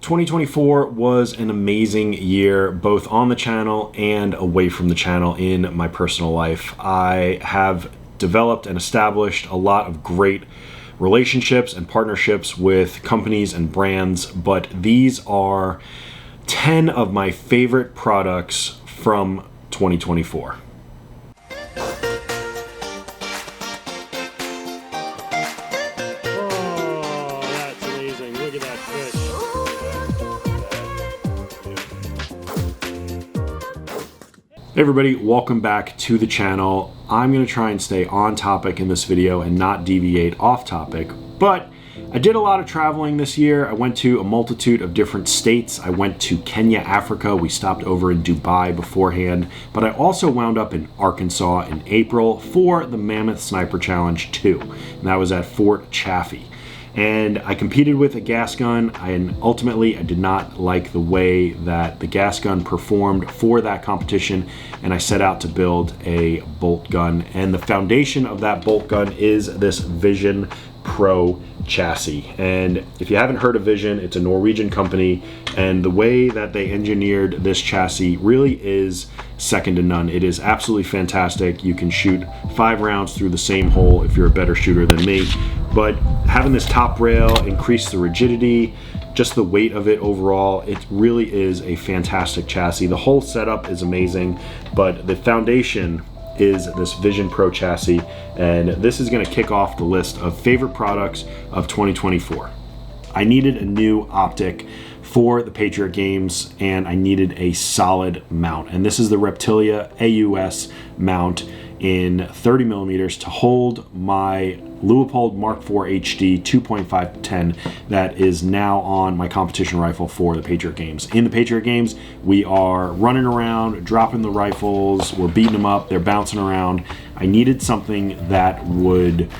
2024 was an amazing year, both on the channel and away from the channel in my personal life. I have developed and established a lot of great relationships and partnerships with companies and brands, but these are 10 of my favorite products from 2024. Hey everybody, welcome back to the channel. I'm going to try and stay on topic in this video and not deviate off topic, but I did a lot of traveling this year. I went to a multitude of different states. I went to Kenya, Africa. We stopped over in Dubai beforehand, but I also wound up in Arkansas in April for the Mammoth Sniper Challenge 2, and that was at Fort Chaffee. And I competed with a gas gun, and ultimately I did not like the way that the gas gun performed for that competition, and I set out to build a bolt gun. And the foundation of that bolt gun is this Vision Pro chassis. And if you haven't heard of Vision, it's a Norwegian company, and the way that they engineered this chassis really is second to none. It is absolutely fantastic. You can shoot 5 rounds through the same hole if you're a better shooter than me. But having this top rail increase the rigidity, just the weight of it overall, it really is a fantastic chassis. The whole setup is amazing, but the foundation is this Vision Pro chassis, and this is going to kick off the list of favorite products of 2024. I needed a new optic for the Patriot Games, and I needed a solid mount, and this is the Reptilia AUS mount in 30 millimeters to hold my Leupold Mark IV HD 2.510 that is now on my competition rifle for the Patriot Games. In the Patriot Games, we are running around, dropping the rifles, we're beating them up, they're bouncing around. I needed something that would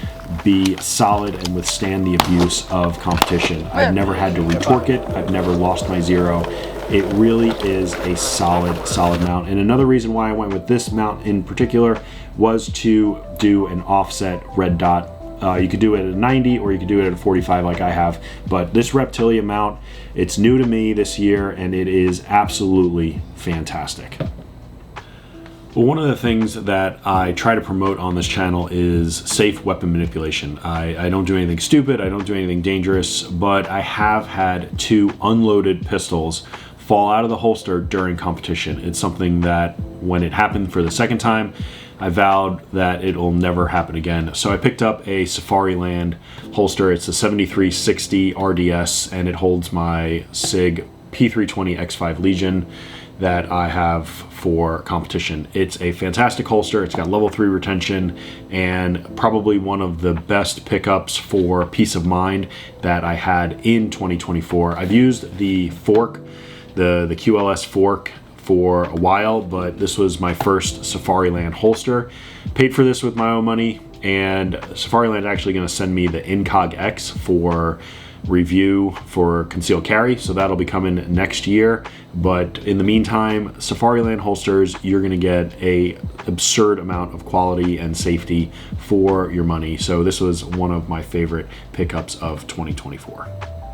be solid and withstand the abuse of competition. I've never had to retorque it, I've never lost my zero. It really is a solid mount. And another reason why I went with this mount in particular was to do an offset red dot. You could do it at a 90 or you could do it at a 45 like I have, but this Reptilia mount, it's new to me this year and it is absolutely fantastic. Well, one of the things that I try to promote on this channel is safe weapon manipulation. I don't do anything stupid, I don't do anything dangerous, but I have had 2 unloaded pistols fall out of the holster during competition. It's something that when it happened for the second time, I vowed that it'll never happen again. So I picked up a Safariland holster. It's a 7360 RDS, and it holds my SIG P320 X5 Legion that I have for competition. It's a fantastic holster. It's got level 3 retention and probably one of the best pickups for peace of mind that I had in 2024. I've used the fork, the QLS fork, for a while, but this was my first Safariland holster. Paid for this with my own money, and Safariland is actually going to send me the Incog X for review for concealed carry, so that'll be coming next year. But in the meantime, Safariland holsters, you're going to get a absurd amount of quality and safety for your money. So this was one of my favorite pickups of 2024.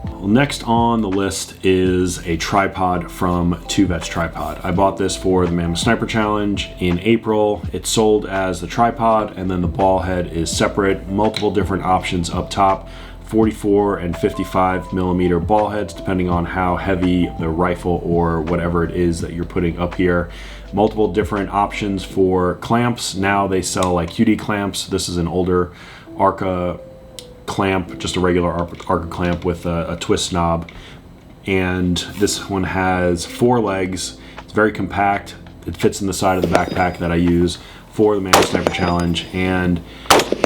Well, next on the list is a tripod from 2Vets Tripod. I bought this for the Mammoth Sniper Challenge in April. It's sold as the tripod, and then the ball head is separate. Multiple different options up top, 44 and 55 millimeter ball heads, depending on how heavy the rifle or whatever it is that you're putting up here. Multiple different options for clamps. Now they sell like QD clamps. This is an older Arca clamp, just a regular Arca clamp with a twist knob, and this one has 4 legs. It's very compact. It fits in the side of the backpack that I use for the Mammoth Sniper Challenge. And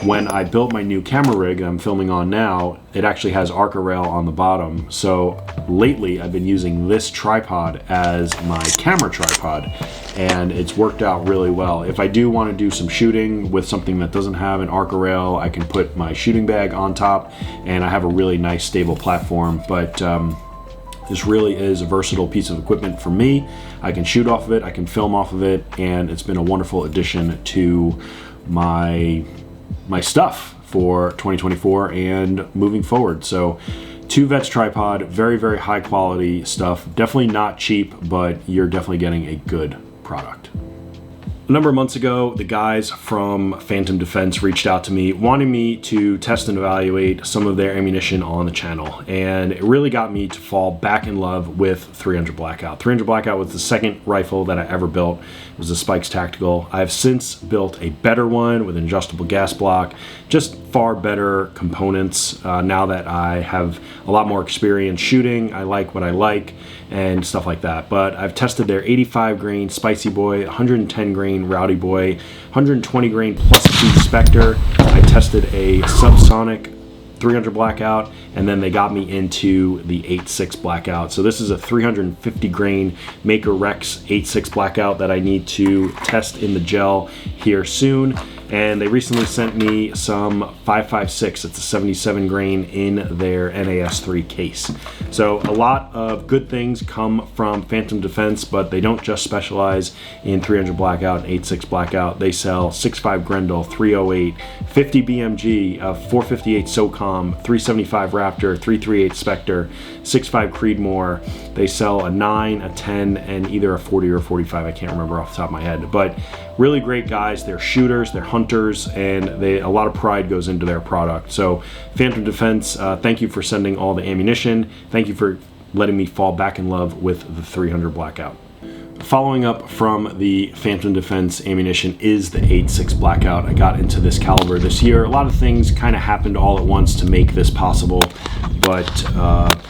when I built my new camera rig that I'm filming on now, it actually has Arca rail on the bottom. So lately I've been using this tripod as my camera tripod, and it's worked out really well. If I do want to do some shooting with something that doesn't have an Arca rail, I can put my shooting bag on top, and I have a really nice stable platform. But this really is a versatile piece of equipment for me. I can shoot off of it, I can film off of it, and it's been a wonderful addition to my stuff for 2024 and moving forward. So 2 Vets tripod, very, very high quality stuff. Definitely not cheap, but you're definitely getting a good product. A number of months ago, the guys from Phantom Defense reached out to me, wanting me to test and evaluate some of their ammunition on the channel. And it really got me to fall back in love with 300 Blackout. 300 Blackout was the second rifle that I ever built. It was a Spikes Tactical. I have since built a better one with an adjustable gas block, just far better components now that I have a lot more experience shooting. I like what I like and stuff like that. But I've tested their 85 grain Spicy Boy, 110 grain Rowdy Boy, 120 grain +2 Spectre. I tested a subsonic 300 Blackout, and then they got me into the 8.6 Blackout. So this is a 350 grain Maker Rex 8.6 Blackout that I need to test in the gel here soon. And they recently sent me some 5.56. It's a 77 grain in their NAS3 case. So a lot of good things come from Phantom Defense, but they don't just specialize in 300 Blackout and 8.6 Blackout. They sell 6.5 Grendel, 308, 50 BMG, 458 SOCOM, 375 Raptor, 338 Spectre, 6.5 Creedmoor. They sell a 9, a 10, and either a 40 or a 45. I can't remember off the top of my head, but really great guys. They're shooters, they're hunters, and a lot of pride goes into their product. So Phantom Defense, thank you for sending all the ammunition. Thank you for letting me fall back in love with the 300 Blackout. Following up from the Phantom Defense ammunition is the 8.6 Blackout. I got into this caliber this year. A lot of things kind of happened all at once to make this possible, but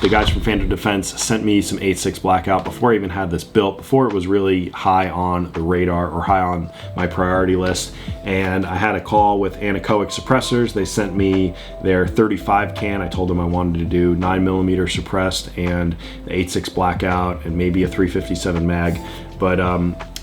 the guys from Phantom Defense sent me some 8.6 Blackout before I even had this built, before it was really high on the radar or high on my priority list. And I had a call with Anechoic Suppressors. They sent me their 35 can. I told them I wanted to do 9mm suppressed and the 8.6 Blackout and maybe a 357 mag. But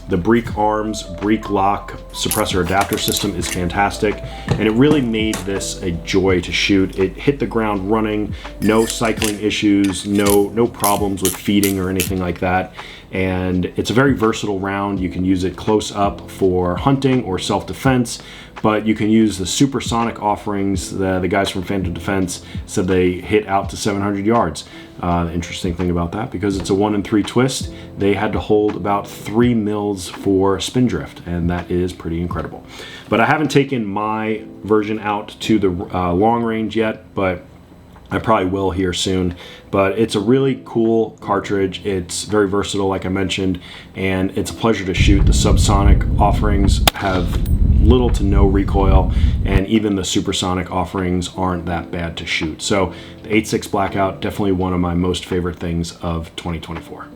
the Breek Arms, Breek Lock suppressor adapter system is fantastic, and it really made this a joy to shoot. It hit the ground running, no cycling issues, no problems with feeding or anything like that. And it's a very versatile round. You can use it close up for hunting or self-defense, but you can use the supersonic offerings. The guys from Phantom Defense said they hit out to 700 yards. The interesting thing about that, because it's a 1 in 3 twist, they had to hold about 3 mils for spin drift, and that is pretty incredible. But I haven't taken my version out to the long range yet, but I probably will here soon. But it's a really cool cartridge. It's very versatile, like I mentioned, and it's a pleasure to shoot. The subsonic offerings have little to no recoil, and even the supersonic offerings aren't that bad to shoot. So the 8.6 Blackout, definitely one of my most favorite things of 2024.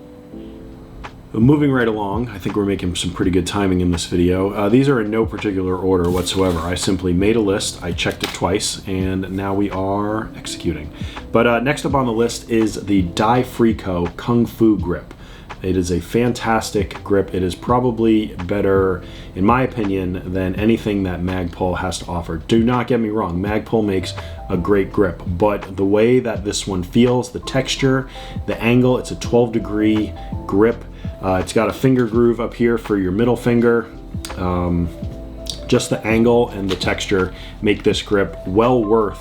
But moving right along, I think we're making some pretty good timing in this video. These are in no particular order whatsoever. I simply made a list, I checked it twice, and now we are executing. But next up on the list is the Freo Kung Fu grip. It is a fantastic grip. It is probably better, in my opinion, than anything that Magpul has to offer. Do not get me wrong, Magpul makes a great grip, but the way that this one feels, the texture, the angle, it's a 12-degree grip. It's got a finger groove up here for your middle finger. Just the angle and the texture make this grip well worth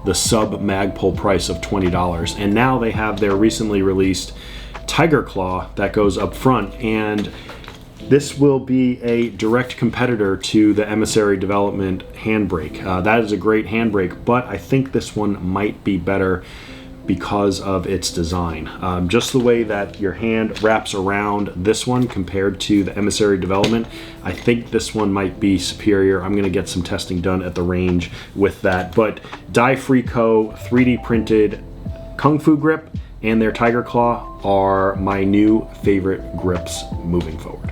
the sub Magpul price of $20. And now they have their recently released Tiger Claw that goes up front, and this will be a direct competitor to the Emissary Development handbrake. That is a great handbrake, but I think this one might be better because of its design. Just the way that your hand wraps around this one compared to the Emissary Development, I think this one might be superior. I'm gonna get some testing done at the range with that. But Freo 3D printed Kung Fu grip and their Tiger Claw are my new favorite grips moving forward.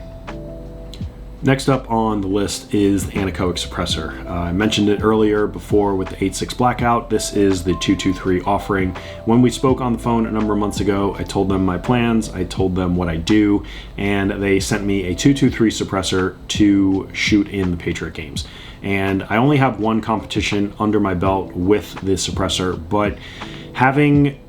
Next up on the list is the Anechoic Suppressor. I mentioned it earlier before with the 8.6 Blackout. This is the 223 offering. When we spoke on the phone a number of months ago, I told them my plans, I told them what I do, and they sent me a 223 suppressor to shoot in the Patriot games. And I only have one competition under my belt with this suppressor, but having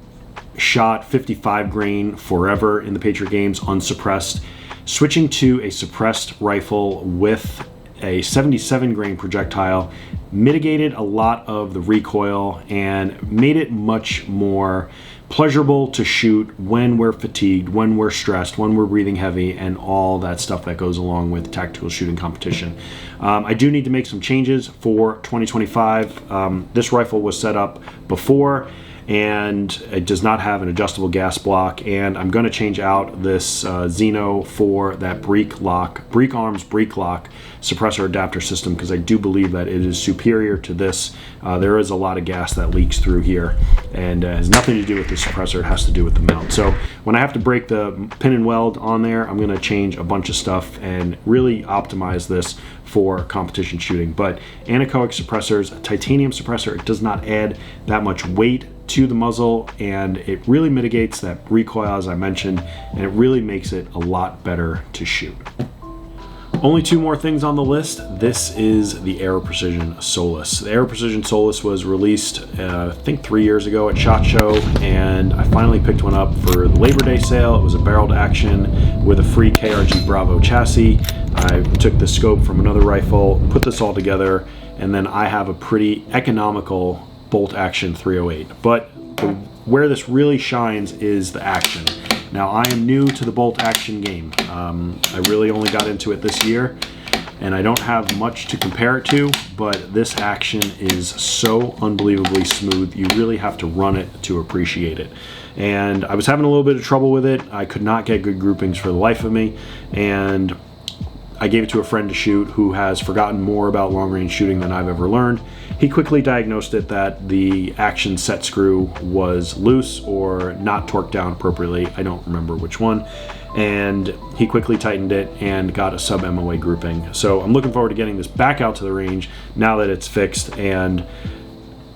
shot 55 grain forever in the Patriot games unsuppressed, switching to a suppressed rifle with a 77 grain projectile mitigated a lot of the recoil and made it much more pleasurable to shoot when we're fatigued, when we're stressed, when we're breathing heavy, and all that stuff that goes along with tactical shooting competition. I do need to make some changes for 2025. This rifle was set up before, and it does not have an adjustable gas block, and I'm going to change out this Xeno for that break arms break lock suppressor adapter system, because I do believe that it is superior to this. There is a lot of gas that leaks through here, and has nothing to do with the suppressor. It has to do with the mount. So when I have to break the pin and weld on there, I'm going to change a bunch of stuff and really optimize this for competition shooting. But anechoic suppressors, a titanium suppressor, it does not add that much weight to the muzzle, and it really mitigates that recoil, as I mentioned, and it really makes it a lot better to shoot. Only two more things on the list. This is the Aero Precision Solus. The Aero Precision Solus was released, I think 3 years ago at SHOT Show, and I finally picked one up for the Labor Day sale. It was a barreled action with a free KRG Bravo chassis. I took the scope from another rifle, put this all together, and then I have a pretty economical bolt action 308. But where this really shines is the action. Now, I am new to the bolt action game. I really only got into it this year, and I don't have much to compare it to, but this action is so unbelievably smooth. You really have to run it to appreciate it. And I was having a little bit of trouble with it. I could not get good groupings for the life of me, and I gave it to a friend to shoot who has forgotten more about long-range shooting than I've ever learned. He quickly diagnosed it that the action set screw was loose or not torqued down appropriately. I don't remember which one. And he quickly tightened it and got a sub-MOA grouping. So I'm looking forward to getting this back out to the range now that it's fixed, and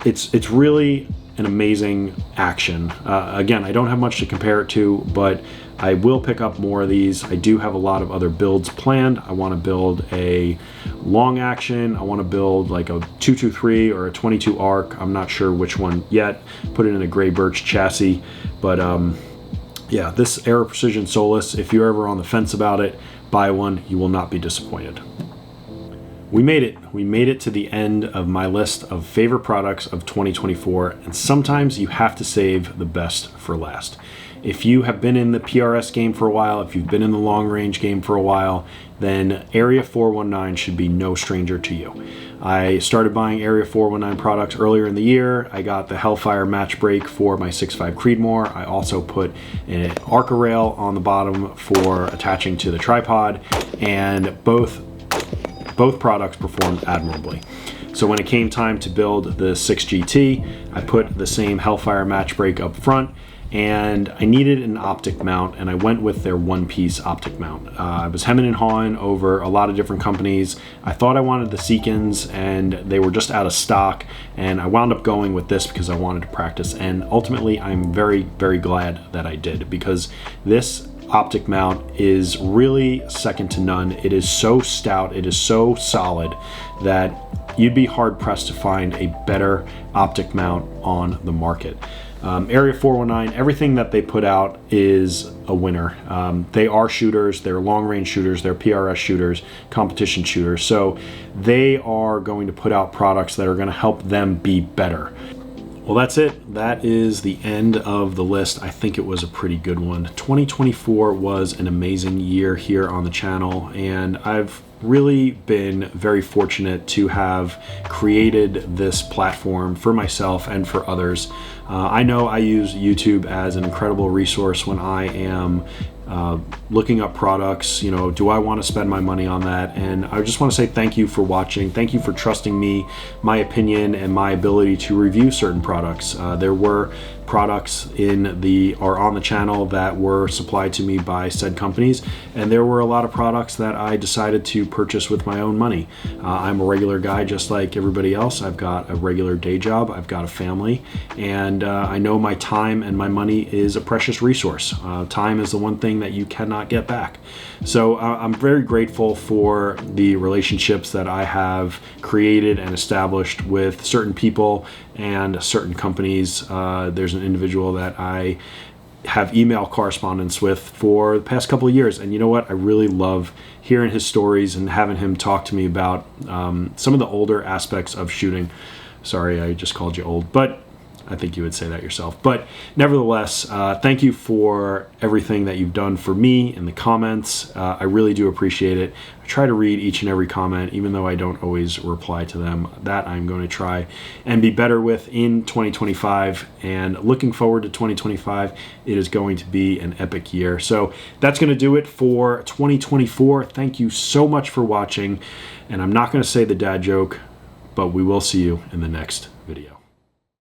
it's really an amazing action. Again, I don't have much to compare it to, but I will pick up more of these. I do have a lot of other builds planned. I want to build a long action. I want to build like a 223 or a 22 arc. I'm not sure which one yet. Put it in a gray birch chassis. But yeah, this Aero Precision Solus, if you're ever on the fence about it, buy one. You will not be disappointed. We made it. We made it to the end of my list of favorite products of 2024, and sometimes you have to save the best for last. If you have been in the PRS game for a while, if you've been in the long range game for a while, then Area 419 should be no stranger to you. I started buying Area 419 products earlier in the year. I got the Hellfire match brake for my 6.5 Creedmoor. I also put an Arca rail on the bottom for attaching to the tripod, and both products performed admirably. So when it came time to build the 6GT, I put the same Hellfire match brake up front, and I needed an optic mount, and I went with their one-piece optic mount. I was hemming and hawing over a lot of different companies. I thought I wanted the Seekins, and they were just out of stock, and I wound up going with this because I wanted to practice, and ultimately I'm very, very glad that I did, because this optic mount is really second to none. It is so stout, it is so solid that you'd be hard pressed to find a better optic mount on the market. Area 419, everything that they put out is a winner. They are shooters, they're long range shooters, they're PRS shooters, competition shooters. So they are going to put out products that are going to help them be better. Well, that's it. That is the end of the list. I think it was a pretty good one. 2024 was an amazing year here on the channel, and I've really been very fortunate to have created this platform for myself and for others. I know I use YouTube as an incredible resource when I am looking up products. You know, do I want to spend my money on that? And I just want to say thank you for watching. Thank you for trusting me, my opinion, and my ability to review certain products. There were products on the channel that were supplied to me by said companies, and there were a lot of products that I decided to purchase with my own money. I'm a regular guy just like everybody else. I've got a regular day job, I've got a family, and I know my time and my money is a precious resource. Time is the one thing that you cannot get back. So I'm very grateful for the relationships that I have created and established with certain people and certain companies. There's an individual that I have email correspondence with for the past couple of years. And you know what? I really love hearing his stories and having him talk to me about some of the older aspects of shooting. Sorry, I just called you old, but I think you would say that yourself. But nevertheless, thank you for everything that you've done for me in the comments. I really do appreciate it. I try to read each and every comment, even though I don't always reply to them. That I'm going to try and be better with in 2025. And looking forward to 2025, it is going to be an epic year. So that's going to do it for 2024. Thank you so much for watching. And I'm not going to say the dad joke, but we will see you in the next video.